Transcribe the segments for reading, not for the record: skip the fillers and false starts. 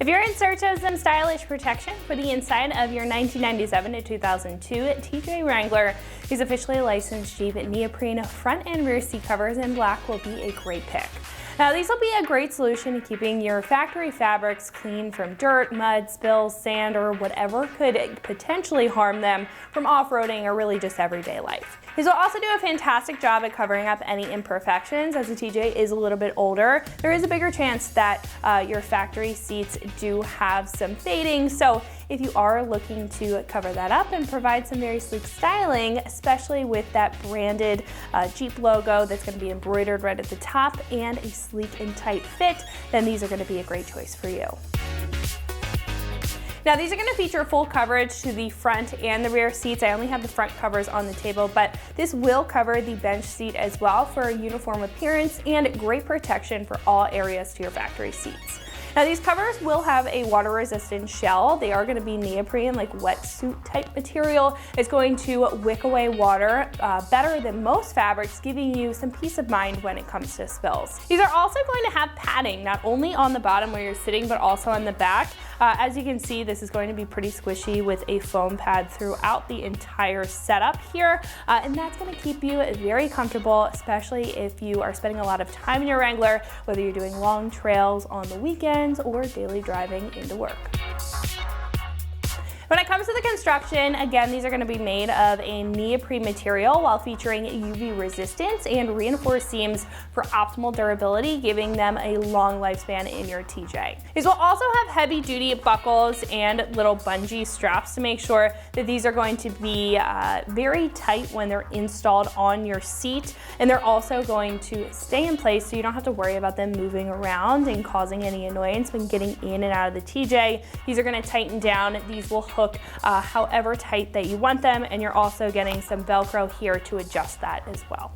If you're in search of some stylish protection for the inside of your 1997 to 2002 TJ Wrangler, these officially licensed Jeep neoprene front and rear seat covers in black will be a great pick. Now, these will be a great solution to keeping your factory fabrics clean from dirt, mud, spills, sand, or whatever could potentially harm them from off-roading or really just everyday life. These will also do a fantastic job at covering up any imperfections. As the TJ is a little bit older, there is a bigger chance that your factory seats do have some fading. So if you are looking to cover that up and provide some very sleek styling, especially with that branded Jeep logo that's going to be embroidered right at the top and a sleek and tight fit, then these are going to be a great choice for you. Now, these are going to feature full coverage to the front and the rear seats. I only have the front covers on the table, but this will cover the bench seat as well for a uniform appearance and great protection for all areas to your factory seats. Now, these covers will have a water-resistant shell. They are going to be neoprene, like wetsuit type material. It's going to wick away water better than most fabrics, giving you some peace of mind when it comes to spills. These are also going to have padding, not only on the bottom where you're sitting, but also on the back. As you can see, this is going to be pretty squishy with a foam pad throughout the entire setup here, and that's going to keep you very comfortable, especially if you are spending a lot of time in your Wrangler, whether you're doing long trails on the weekend or daily driving into work. When it comes to the construction, again, these are going to be made of a neoprene material while featuring UV resistance and reinforced seams for optimal durability, giving them a long lifespan in your TJ. These will also have heavy duty buckles and little bungee straps to make sure that these are going to be very tight when they're installed on your seat, and they're also going to stay in place so you don't have to worry about them moving around and causing any annoyance when getting in and out of the TJ. These are going to tighten down. These will hook however tight that you want them, and you're also getting some Velcro here to adjust that as well.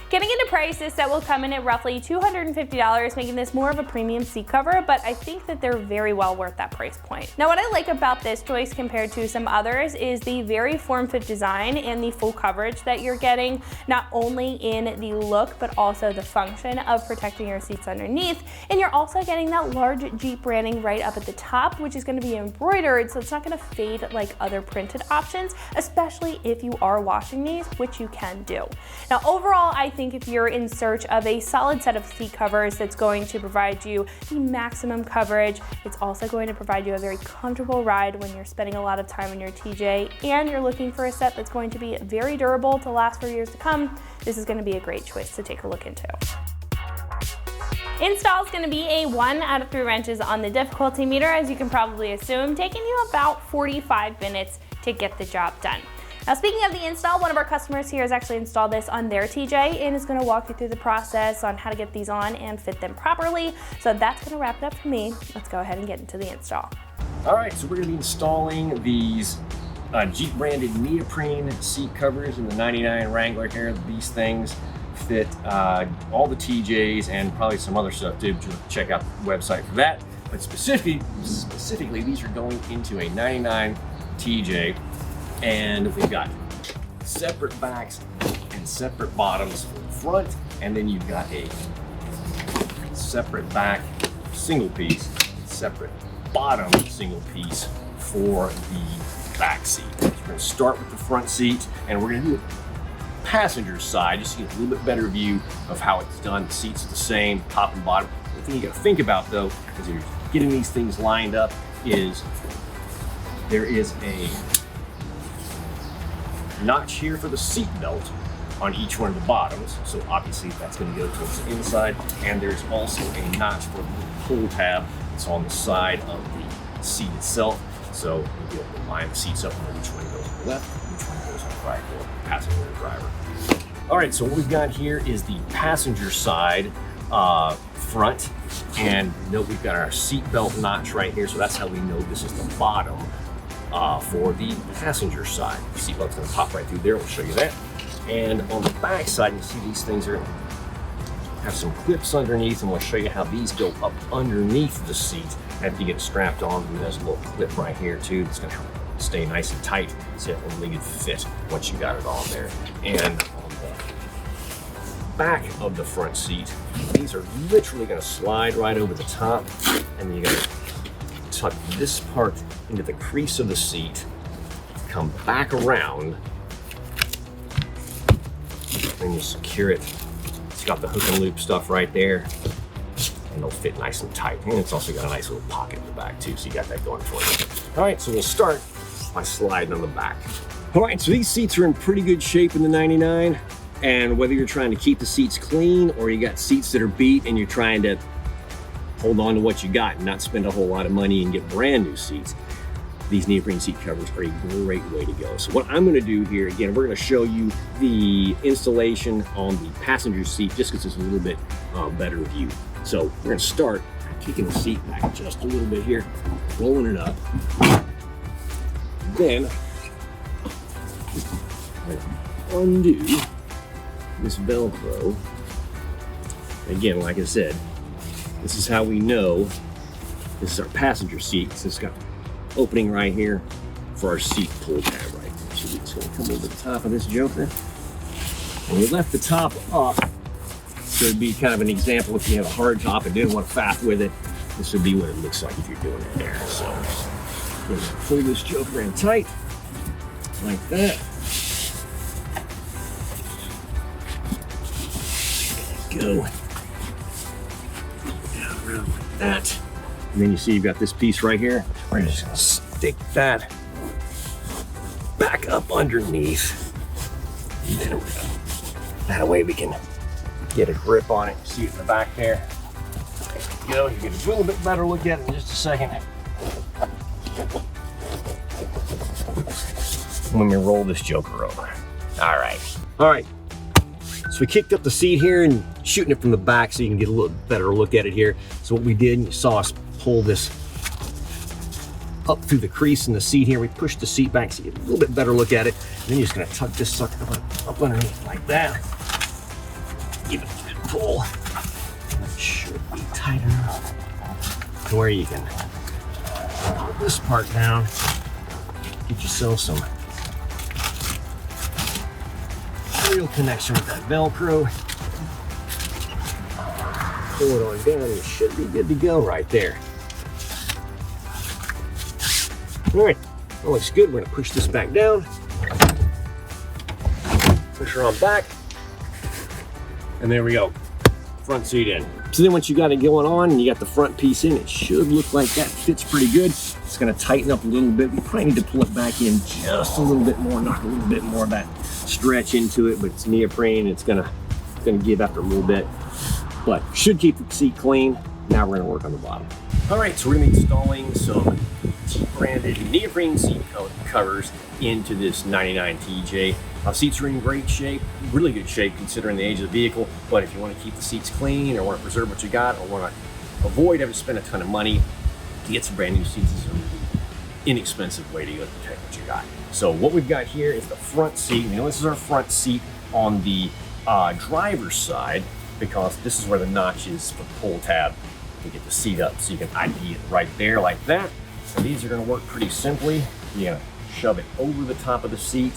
Getting into price, this set will come in at roughly $250, making this more of a premium seat cover, but I think that they're very well worth that price point. Now, what I like about this choice compared to some others is the very form-fit design and the full coverage that you're getting, not only in the look, but also the function of protecting your seats underneath. And you're also getting that large Jeep branding right up at the top, which is going to be embroidered, so it's not going to fade like other printed options, especially if you are washing these, which you can do. Now, overall, I think if you're in search of a solid set of seat covers that's going to provide you the maximum coverage, it's also going to provide you a very comfortable ride when you're spending a lot of time in your TJ, and you're looking for a set that's going to be very durable to last for years to come, this is going to be a great choice to take a look into. Install is going to be a 1 out of 3 wrenches on the difficulty meter, as you can probably assume, taking you about 45 minutes to get the job done. Now, speaking of the install, one of our customers here has actually installed this on their TJ and is going to walk you through the process on how to get these on and fit them properly. So that's going to wrap it up for me. Let's go ahead and get into the install. All right, so we're going to be installing these Jeep branded neoprene seat covers in the 99 Wrangler here. These things fit all the TJs and probably some other stuff too. Just check out the website for that. But specifically, these are going into a 99 TJ. And we've got separate backs and separate bottoms for the front, and then you've got a separate back single piece, separate bottom single piece for the back seat. So we're going to start with the front seat, and we're going to do the passenger side just to get a little bit better view of how it's done. The seats are the same, top and bottom. The thing you got to think about, though, as you're getting these things lined up, is there is a notch here for the seat belt on each one of the bottoms, so obviously that's going to go towards the inside, and there's also a notch for the pull tab that's on the side of the seat itself, so you'll be able to line the seats up and know which one goes on the left, which one goes on the right for the passenger or driver. All right, so what we've got here is the passenger side front, and note we've got our seat belt notch right here, so that's how we know this is the bottom. For the passenger side, the seatbelt's going to pop right through there. We'll show you that. And on the back side, you see these things are have some clips underneath, and we'll show you how these go up underneath the seat after you get it strapped on. And there's a little clip right here too that's going to help stay nice and tight, so it will really fit once you got it on there. And on the back of the front seat, these are literally going to slide right over the top, and then you're going to tuck this part into the crease of the seat, come back around, and you secure it. It's got the hook and loop stuff right there, and it'll fit nice and tight. And it's also got a nice little pocket in the back too, so you got that going for you. All right, so we'll start by sliding on the back. All right, so these seats are in pretty good shape in the 99, and whether you're trying to keep the seats clean or you got seats that are beat and you're trying to hold on to what you got and not spend a whole lot of money and get brand new seats, these neoprene seat covers are a great way to go. So what I'm going to do here, again, we're going to show you the installation on the passenger seat just because it's a little bit better view. So we're going to start by kicking the seat back just a little bit here, rolling it up. Then I'm going to undo this Velcro. Again, like I said, this is how we know this is our passenger seat. So it's got opening right here for our seat pull tab right there. So it's going to come over the top of this joker. And we left the top up, so it'd be kind of an example if you have a hard top and didn't want to faff with it. This would be what it looks like if you're doing it there. So we're going to pull this joker in tight, like that. There we go. Down around like that. And then you see you've got this piece right here. We're just gonna stick that back up underneath. And then that way we can get a grip on it. See it in the back there. There we go. You get a little bit better look at it in just a second. When we roll this joker over. All right. So we kicked up the seat here and shooting it from the back so you can get a little better look at it here. So what we did, you saw us pull this up through the crease in the seat here. We pushed the seat back so you get a little bit better look at it. And then you're just gonna tuck this sucker up underneath like that. Give it a good pull. It should be tight enough to where you can pull this part down. Get yourself some real connection with that Velcro. Pull it on down, you should be good to go right there. All right, that looks good. We're gonna push this back down. Push her on back. And there we go, front seat in. So then once you got it going on and you got the front piece in, it should look like that fits pretty good. It's gonna tighten up a little bit. We probably need to pull it back in just a little bit more, knock a little bit more of that stretch into it, but it's neoprene. It's gonna give after a little bit, but should keep the seat clean. Now we're gonna work on the bottom. All right, so we're gonna be installing some Jeep-branded neoprene seat covers into this 99 TJ. Seats are in great shape, really good shape considering the age of the vehicle, but if you want to keep the seats clean or want to preserve what you got or want to avoid having to spend a ton of money to get some brand new seats, is a really inexpensive way to protect what you got. So what we've got here is the front seat. You know, this is our front seat on the driver's side because this is where the notch is for the pull tab to get the seat up. So you can ID it right there like that. So these are going to work pretty simply. You're going to shove it over the top of the seat.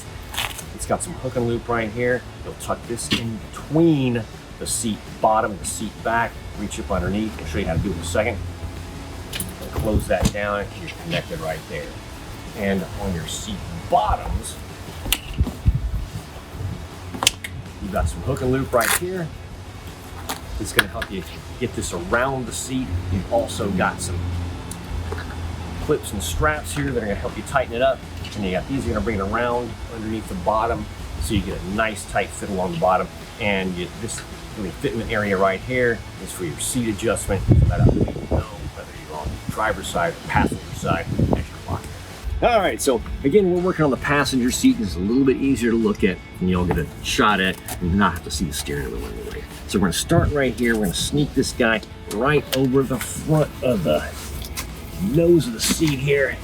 It's got some hook and loop right here. You'll tuck this in between the seat bottom and the seat back. Reach up underneath. I'll show you how to do it in a second. Close that down and you're connected right there. And on your seat bottoms, you've got some hook and loop right here. It's going to help you get this around the seat. You've also got some clips and straps here that are going to help you tighten it up. And you got these, you're going to bring it around underneath the bottom so you get a nice tight fit along the bottom. And this really fitment area right here is for your seat adjustment. So that way you know whether you're on the driver's side or passenger side as you're walking. All right, so again, we're working on the passenger seat. It's a little bit easier to look at and you'll get a shot at and not have to see the steering wheel anyway. So we're going to start right here. We're going to sneak this guy right over the front of the nose of the seat here.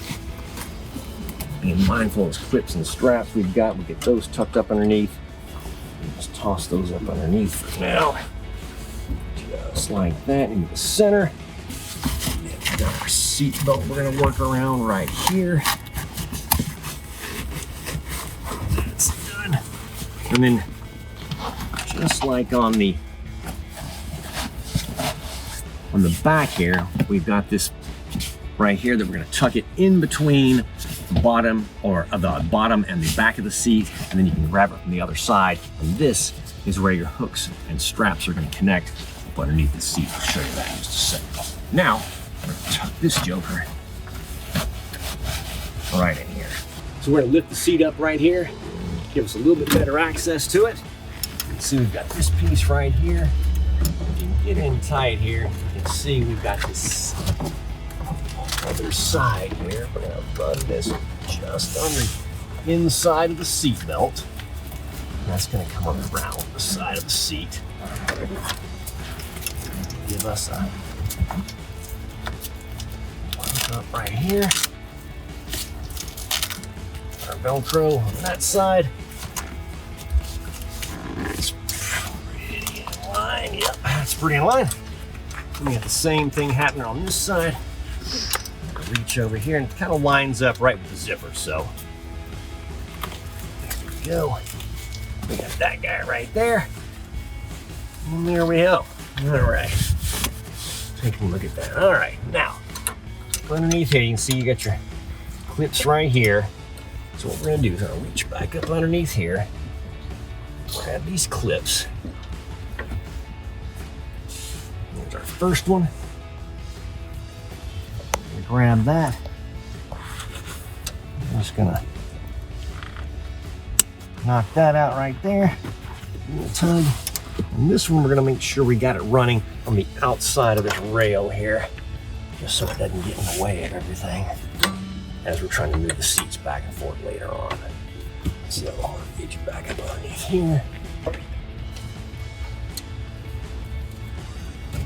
Being mindful of those clips and straps we've got, we get those tucked up underneath. Just toss those up underneath for now. Just like that into the center. And we've got our seat belt we're going to work around right here. That's done. And then just like on the back here, we've got this right here that we're going to tuck it in between the bottom and the back of the seat, and then you can grab it from the other side. And this is where your hooks and straps are going to connect up underneath the seat. I'll show you that in just a second. Now, I'm going to tuck this joker right in here. So we're going to lift the seat up right here, give us a little bit better access to it. See, we've got this piece right here. If you can get in tight here, you can see we've got this other side here. We're going to run this just on the inside of the seat belt. That's going to come around the side of the seat. Give us a hook up right here. Our Velcro on that side. It's pretty in line. Yep, that's pretty in line. Then we got the same thing happening on this side. Reach over here and it kind of lines up right with the zipper. So there we go. We got that guy right there. And there we go. All right. Take a look at that. All right. Now, underneath here, you can see you got your clips right here. So what we're going to do is I'll reach back up underneath here, grab these clips. There's our first one. Grab that. I'm just going to knock that out right there. Tug. And this one, we're going to make sure we got it running on the outside of this rail here, just so it doesn't get in the way of everything as we're trying to move the seats back and forth later on. So I'll get you back up underneath here.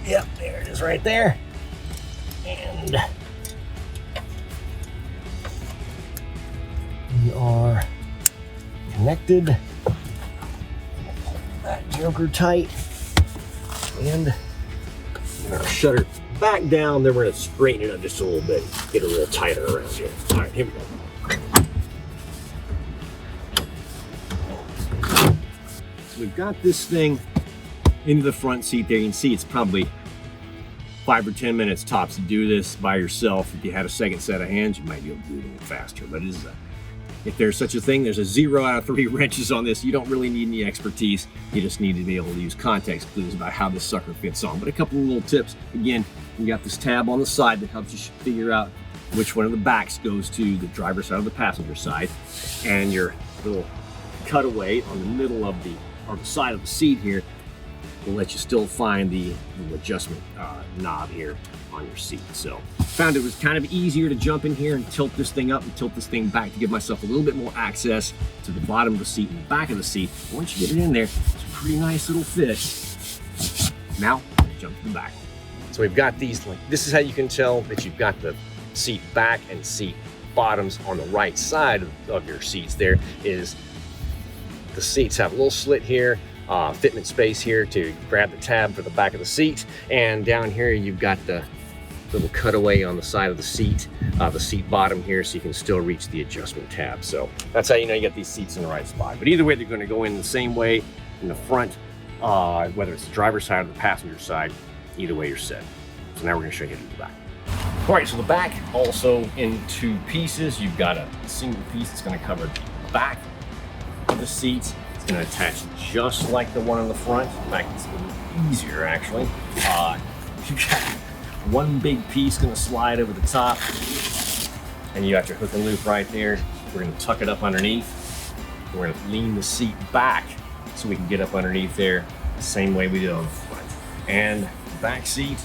Yep, there it is right there. And we are connected. Pull that joker tight. And we're going to shut her back down, then we're going to straighten it up just a little bit, get it a little tighter around here. All right, here we go. So we've got this thing into the front seat there. You can see it's probably 5 or 10 minutes tops to do this by yourself. If you had a second set of hands, you might be able to do it a little faster, but it is if there's such a thing, there's a 0 out of 3 wrenches on this. You don't really need any expertise. You just need to be able to use context clues about how this sucker fits on. But a couple of little tips. Again, you got this tab on the side that helps you figure out which one of the backs goes to the driver's side or the passenger side. And your little cutaway on the middle of the side of the seat here will let you still find the little adjustment knob here on your seat. So found it was kind of easier to jump in here and tilt this thing up and tilt this thing back to give myself a little bit more access to the bottom of the seat and the back of the seat. Once you get it in there, it's a pretty nice little fit. Now, jump to the back. So we've got these, like, this is how you can tell that you've got the seat back and seat bottoms on the right side of your seats. There is, the seats have a little slit here, fitment space here to grab the tab for the back of the seat. And down here, you've got the little cutaway on the side of the seat bottom here, so you can still reach the adjustment tab. So that's how you know you got these seats in the right spot. But either way, they're going to go in the same way in the front, whether it's the driver's side or the passenger side. Either way, you're set. So now we're going to show you how to do the back. All right, so the back also in 2 pieces. You've got a single piece that's going to cover the back of the seats. It's going to attach just like the one on the front. In fact, it's a little easier actually. You got one big piece going to slide over the top, and you got your hook and loop right there. We're going to tuck it up underneath. We're going to lean the seat back so we can get up underneath there the same way we did on the front. And the back seat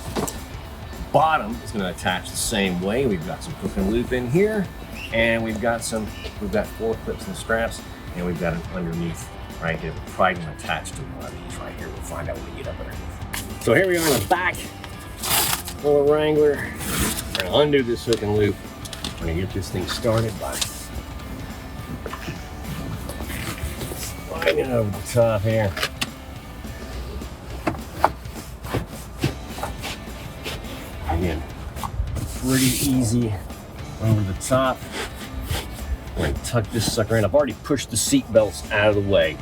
bottom is going to attach the same way. We've got some hook and loop in here, and we've got 4 clips and straps, and we've got an underneath right here. We're probably going to attach to one of these right here. We'll find out when we get up underneath. So here we are in the back of the Wrangler. We're going to undo this hook and loop. We're going to get this thing started by sliding it over the top here. Again, pretty easy over the top. We're going to tuck this sucker in. I've already pushed the seat belts out of the way,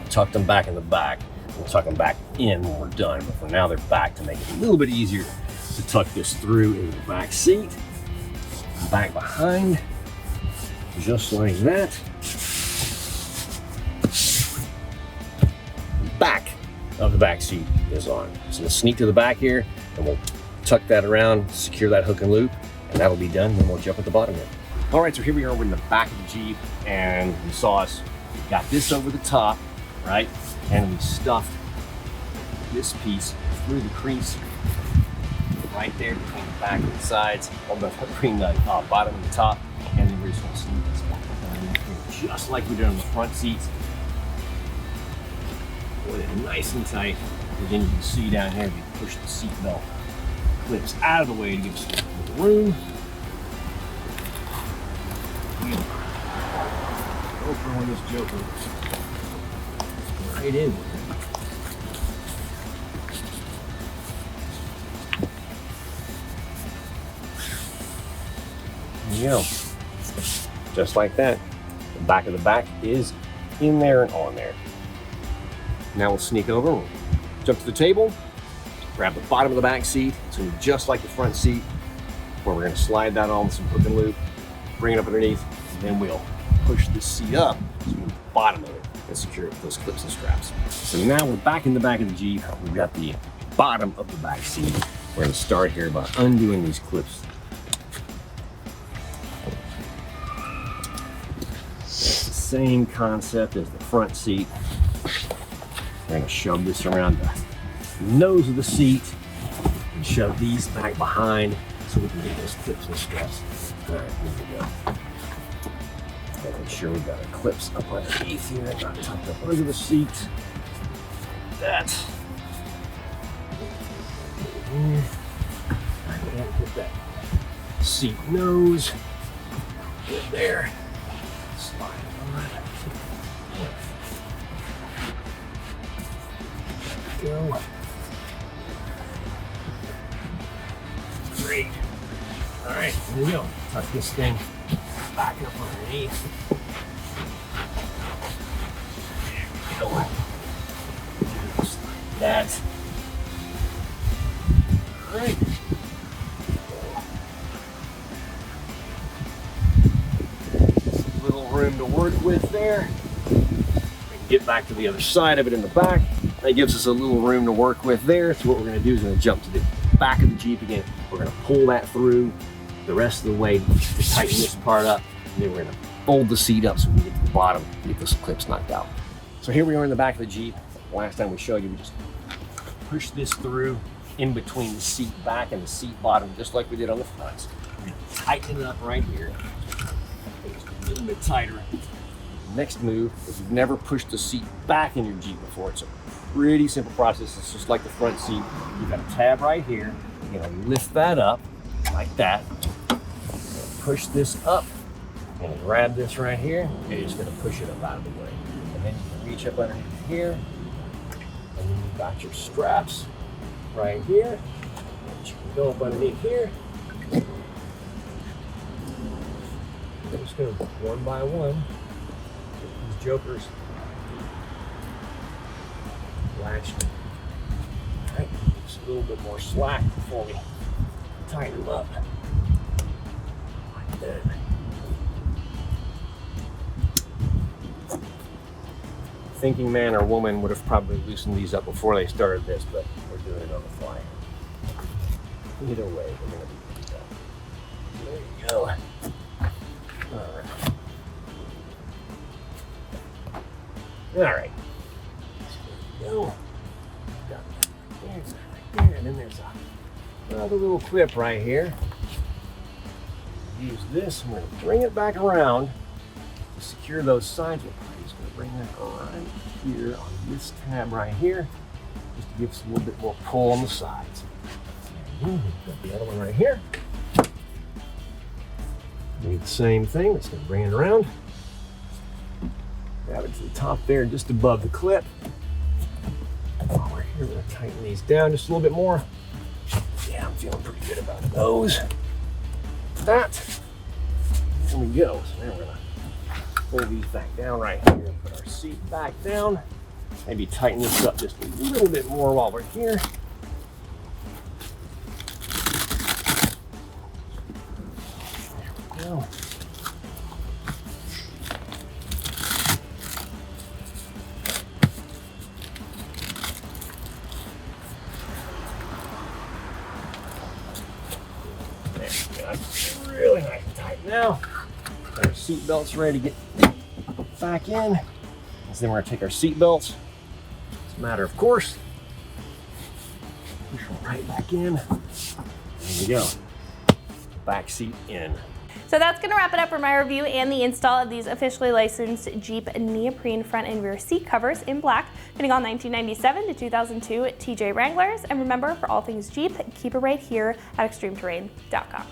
tucked them back in the back. We'll tuck them back in when we're done, but for now they're back to make it a little bit easier to tuck this through into the back seat, back behind, just like that. Back of the back seat is on. So let's sneak to the back here and we'll tuck that around, secure that hook and loop, and that'll be done. Then we'll jump at the bottom of it. All right, so here we are in the back of the Jeep, and you saw us, we got this over the top, right? And we stuffed this piece through the crease right there between the back and the sides, or between the bottom and the top, and then we're just gonna sneak this back behind here, just like we did on the front seats. Put it nice and tight, and then you can see down here, we push the seat belt clips out of the way to give us a little room. Go throwing this joker right in there. There you go. Just like that. The back of the back is in there and on there. Now we'll sneak over, we'll jump to the table, grab the bottom of the back seat. It's gonna be just like the front seat, where we're gonna slide that on with some hook and loop, bring it up underneath, and then we'll push this seat up to the bottom of it and secure it with those clips and straps. So now we're back in the back of the Jeep. We've got the bottom of the back seat. We're gonna start here by undoing these clips. It's the same concept as the front seat. We're gonna shove this around the nose of the seat and shove these back behind so we can get those clips and straps. All right, here we go. Making sure we've got our clips up underneath here, not tucked up under the seat. That. And hit that seat nose. Get there. Slide on. Go. Great. All right, here we go. Tuck this thing back up underneath. There we go. Just like that. All right. Just a little room to work with there. We can get back to the other side of it in the back. That gives us a little room to work with there. So what we're gonna do is we're gonna jump to the back of the Jeep again. We're gonna pull that through the rest of the way to tighten this part up. And then we're gonna fold the seat up so we can get to the bottom and get those clips knocked out. So here we are in the back of the Jeep. Last time we showed you, we just push this through in between the seat back and the seat bottom, just like we did on the front. We're gonna tighten it up right here. Just a little bit tighter. Next move is you've never pushed the seat back in your Jeep before. It's a pretty simple process. It's just like the front seat. You've got a tab right here. You're gonna lift that up like that. Push this up and grab this right here. And you're just gonna push it up out of the way. And then you can reach up underneath here. And then you've got your straps right here. And you can go up underneath here. I'm just gonna one by one get these jokers latched. All right, just a little bit more slack before we tighten them up. Like that. Thinking man or woman would have probably loosened these up before they started this, but we're doing it on the fly. Either way, we're gonna be done. There you go. All right. All right. There we go. Got that right there, and then there's another little clip right here. Use this. I'm going to bring it back around to secure those sides. We're just going to bring that right here on this tab right here, just to give us a little bit more pull on the sides. Got the other one right here. Do the same thing. Just going to bring it around. Grab it to the top there, just above the clip. While we're here, we're going to tighten these down just a little bit more. Yeah, I'm feeling pretty good about those. That. There we go. So now we're going to pull these back down right here and put our seat back down. Maybe tighten this up just a little bit more while we're here. There we go. There we go. Really nice and tight now. Got our seat belts ready to get back in. So then we're gonna take our seat belts. It's a matter of course. Push them right back in. There we go. Back seat in. So that's gonna wrap it up for my review and the install of these officially licensed Jeep neoprene front and rear seat covers in black, fitting all 1997 to 2002 TJ Wranglers. And remember, for all things Jeep, keep it right here at extremeterrain.com.